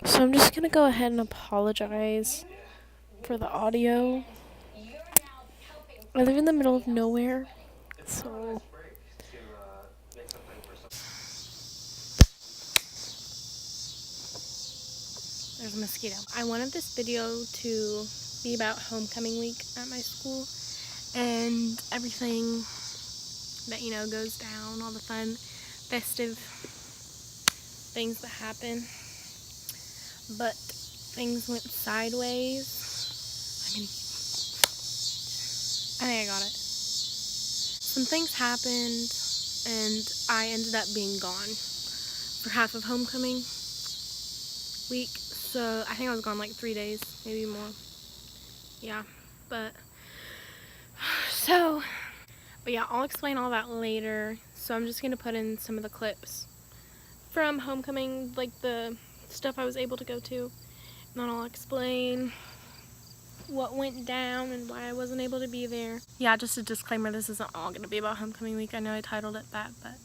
So I'm just gonna go ahead and apologize for the audio. I live in the middle of nowhere, so there's a mosquito. I wanted this video to be about homecoming week at my school and everything that, goes down, all the fun, festive things that happen. But things went sideways. I think I got it. Some things happened, and I ended up being gone for half of homecoming week. So I think I was gone like 3 days, maybe more. Yeah, but so, but yeah, I'll explain all that later. So I'm just gonna put in some of the clips from homecoming, like the stuff I was able to go to, and then I'll explain what went down and why I wasn't able to be there. Yeah, just a disclaimer, this isn't all gonna be about homecoming week. I know I titled it that, but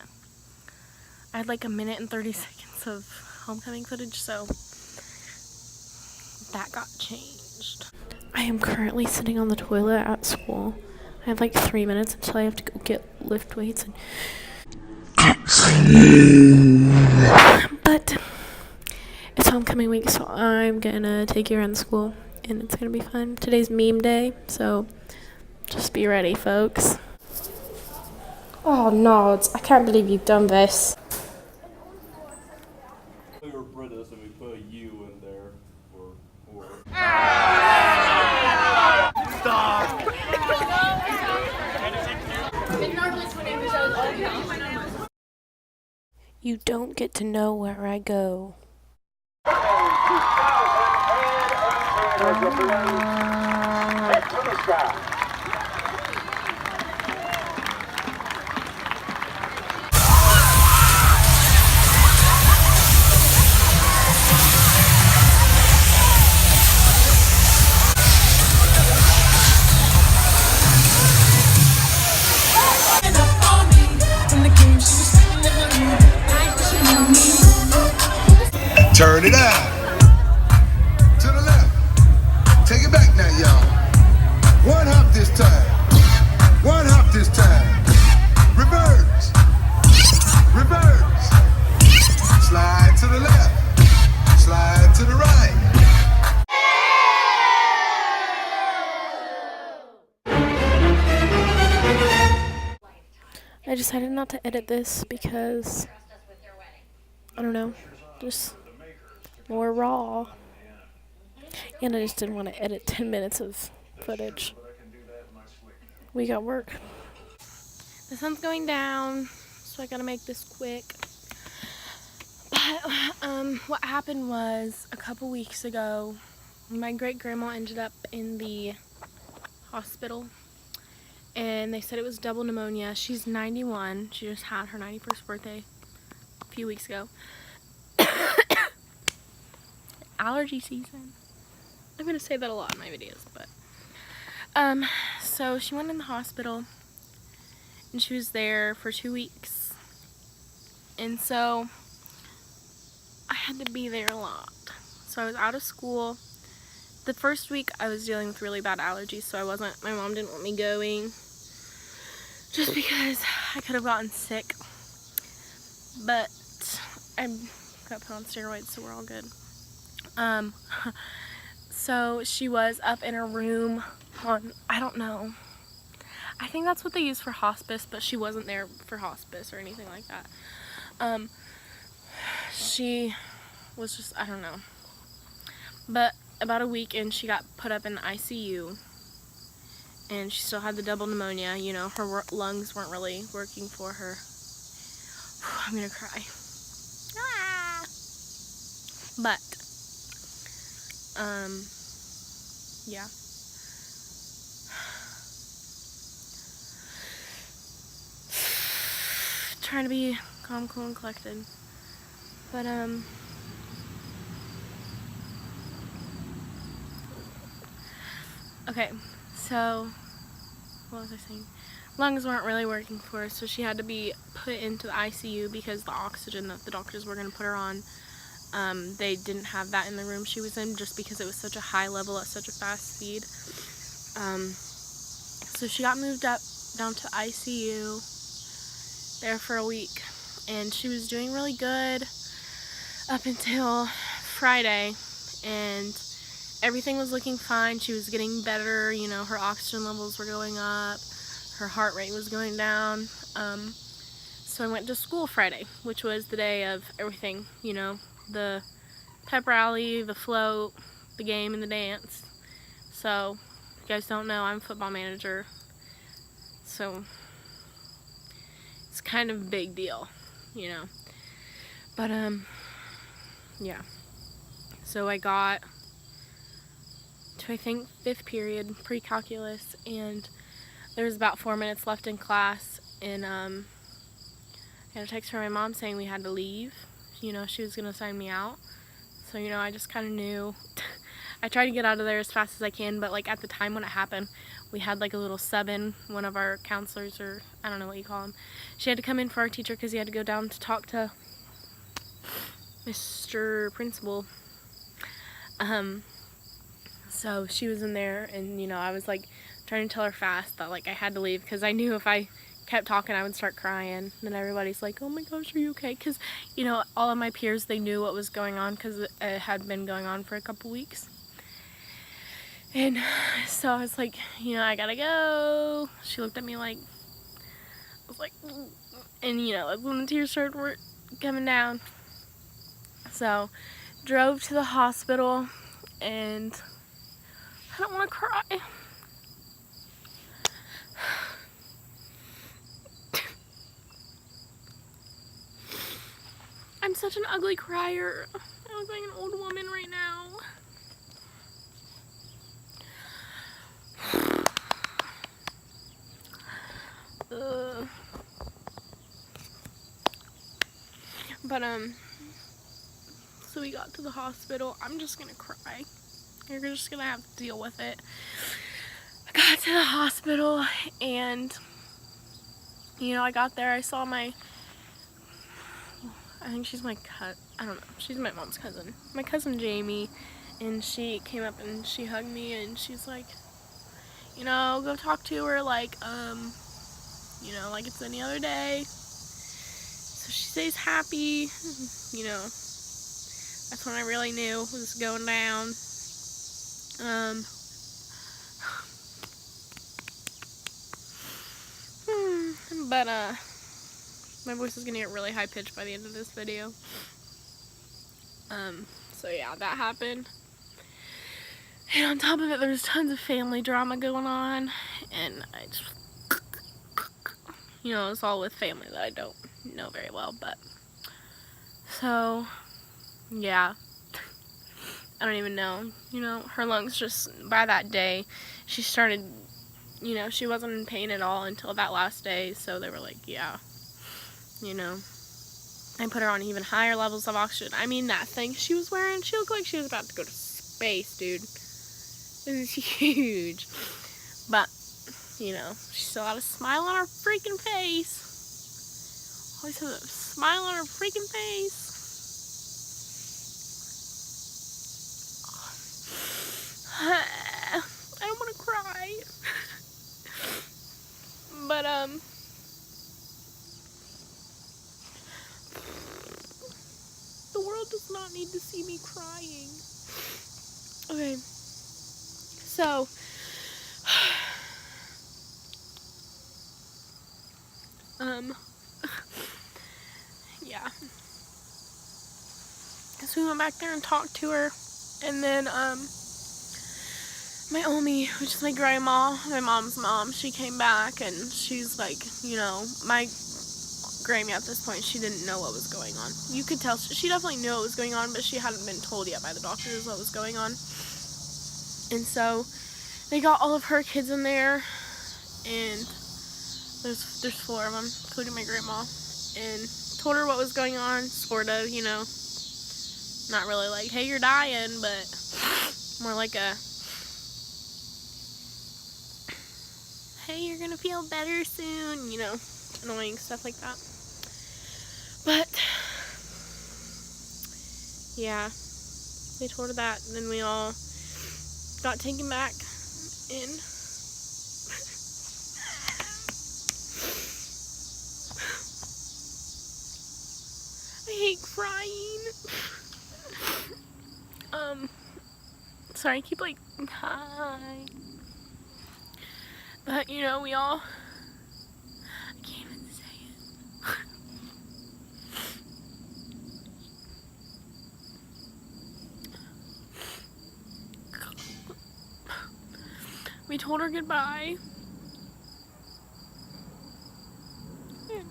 I had like a minute and 30 seconds of homecoming footage, so that got changed. I am currently sitting on the toilet at school. I have like 3 minutes until I have to go lift weights. But it's homecoming week, so I'm gonna take you around the school, and it's gonna be fun. Today's meme day, so just be ready, folks. Oh, Nods, I can't believe you've done this. We were British and we put a U in there for. Stop! You don't get to know where I go. Turn it out. To the left. Take it back now, y'all. One hop this time. One hop this time. Reverse. Reverse. Slide to the left. Slide to the right. I decided not to edit this because, I don't know, just more raw. And I just didn't want to edit 10 minutes of footage. We got work. The sun's going down, so I gotta make this quick. But what happened was a couple weeks ago, my great grandma ended up in the hospital, and they said it was double pneumonia. She's 91. She just had her 91st birthday a few weeks ago. Allergy season. I'm gonna say that a lot in my videos, but so she went in the hospital, and she was there for 2 weeks, and so I had to be there a lot. So I was out of school. The first week I was dealing with really bad allergies, so my mom didn't want me going just because I could have gotten sick. But I got put on steroids, so we're all good. So she was up in her room on, I don't know, I think that's what they use for hospice, but she wasn't there for hospice or anything like that. She was just, I don't know. But about a week in, she got put up in the ICU, and she still had the double pneumonia. You know, her lungs weren't really working for her. I'm gonna cry. Ah! But, yeah. Trying to be calm, cool, and collected. But, okay, so, what was I saying? Lungs weren't really working for her, so she had to be put into the ICU because the oxygen that the doctors were going to put her on They didn't have that in the room she was in just because it was such a high level at such a fast speed. So she got moved up down to ICU there for a week, and she was doing really good up until Friday, and everything was looking fine. She was getting better, you know, her oxygen levels were going up, her heart rate was going down. So I went to school Friday, which was the day of everything, you know, the pep rally, the float, the game, and the dance. So, if you guys don't know, I'm a football manager, so it's kind of a big deal, you know. But, yeah. So I got to, I think, 5th period, pre-calculus, and there was about 4 minutes left in class, and I had a text from my mom saying we had to leave. You know, she was going to sign me out. So, you know, I just kind of knew. I tried to get out of there as fast as I can, but, like, at the time when it happened, we had, like, a little sub-in. One of our counselors, or I don't know what you call him, she had to come in for our teacher because he had to go down to talk to Mr. Principal. So she was in there, and, you know, I was, like, trying to tell her fast that, like, I had to leave because I knew if I kept talking I would start crying. And everybody's like, oh my gosh, are you okay? Because, you know, all of my peers, they knew what was going on because it had been going on for a couple weeks. And so I was like, you know, I gotta go. She looked at me like, I was like, and, you know, that's when the tears started coming down. So drove to the hospital, and I don't want to cry. I'm such an ugly crier. I look like an old woman right now. But, so we got to the hospital. I'm just gonna cry. You're just gonna have to deal with it. I got to the hospital, and, you know, I got there, I saw I think she's my I don't know, she's my mom's cousin. My cousin Jamie, and she came up and she hugged me, and she's like, you know, go talk to her like, you know, like it's any other day. So she stays happy, you know. That's when I really knew it was going down. But, my voice is gonna get really high pitched by the end of this video. So yeah, that happened. And on top of it, there's tons of family drama going on, and I just, you know, it's all with family that I don't know very well, but, so, yeah, I don't even know, you know, her lungs just, by that day, she started, you know, she wasn't in pain at all until that last day, so they were like, yeah, you know, I put her on even higher levels of oxygen. I mean, that thing she was wearing, she looked like she was about to go to space, dude. It was huge. But, you know, she still had a smile on her freaking face. Always has a smile on her freaking face. I don't want to cry. But, the world does not need to see me crying. Okay. So, yeah. So we went back there and talked to her, and then, my Omi, which is my grandma, my mom's mom, she came back, and she's like, you know, my Grammy at this point, she didn't know what was going on. You could tell, she definitely knew what was going on, but she hadn't been told yet by the doctors what was going on. And so, they got all of her kids in there, and there's 4 of them, including my grandma, and told her what was going on, sort of, you know, not really like, hey, you're dying, but more like a, hey, you're gonna feel better soon, you know, annoying stuff like that. But, Yeah, they told her that, and then we all got taken back in. I hate crying. Sorry, I keep like, hi. But, you know, we all, I can't even say it. We told her goodbye. And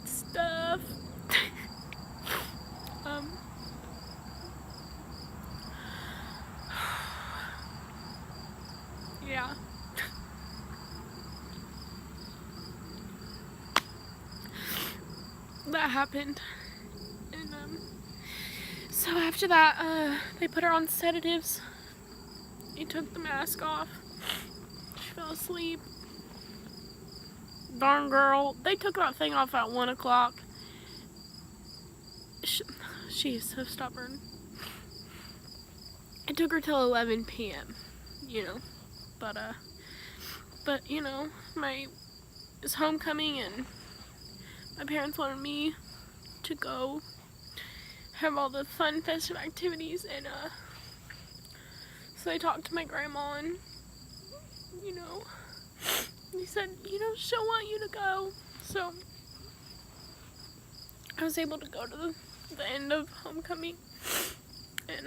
stuff. Yeah. That happened. And, so after that, they put her on sedatives. They took the mask off. She fell asleep. Darn girl. They took that thing off at 1 o'clock. She is so stubborn. It took her till 11 p.m., you know. But you know, it's homecoming and my parents wanted me to go have all the fun festive activities, and so I talked to my grandma, and you know, he said, you know, she'll want you to go. So I was able to go to the end of homecoming, and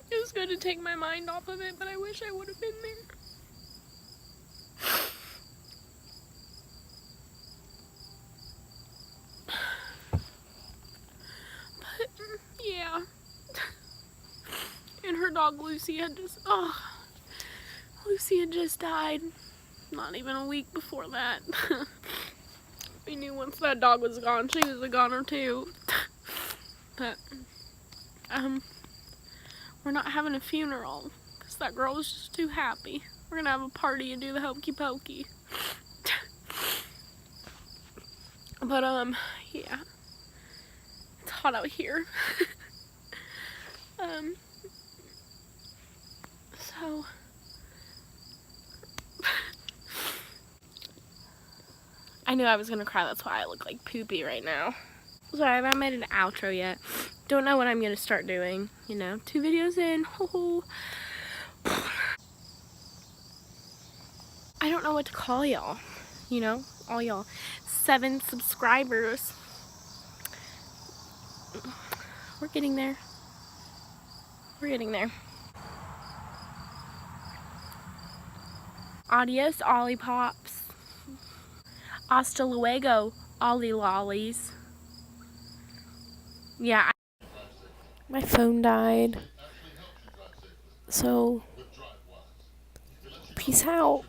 it was good to take my mind off of it, but I wish I would have been there. But yeah. And her dog Lucy had just died. Not even a week before that. We knew once that dog was gone, she was a goner too. But we're not having a funeral because that girl was just too happy. We're gonna have a party and do the hokey pokey. But yeah, it's hot out here. So I knew I was gonna cry, that's why I look like poopy right now. Sorry, I haven't made an outro yet. Don't know what I'm gonna start doing, you know. 2 videos in. I don't know what to call y'all, you know, all y'all 7 subscribers. We're getting there. We're getting there. Adios, Ollipops. Hasta luego, Ollie Lollies. Yeah, my phone died. So, peace out.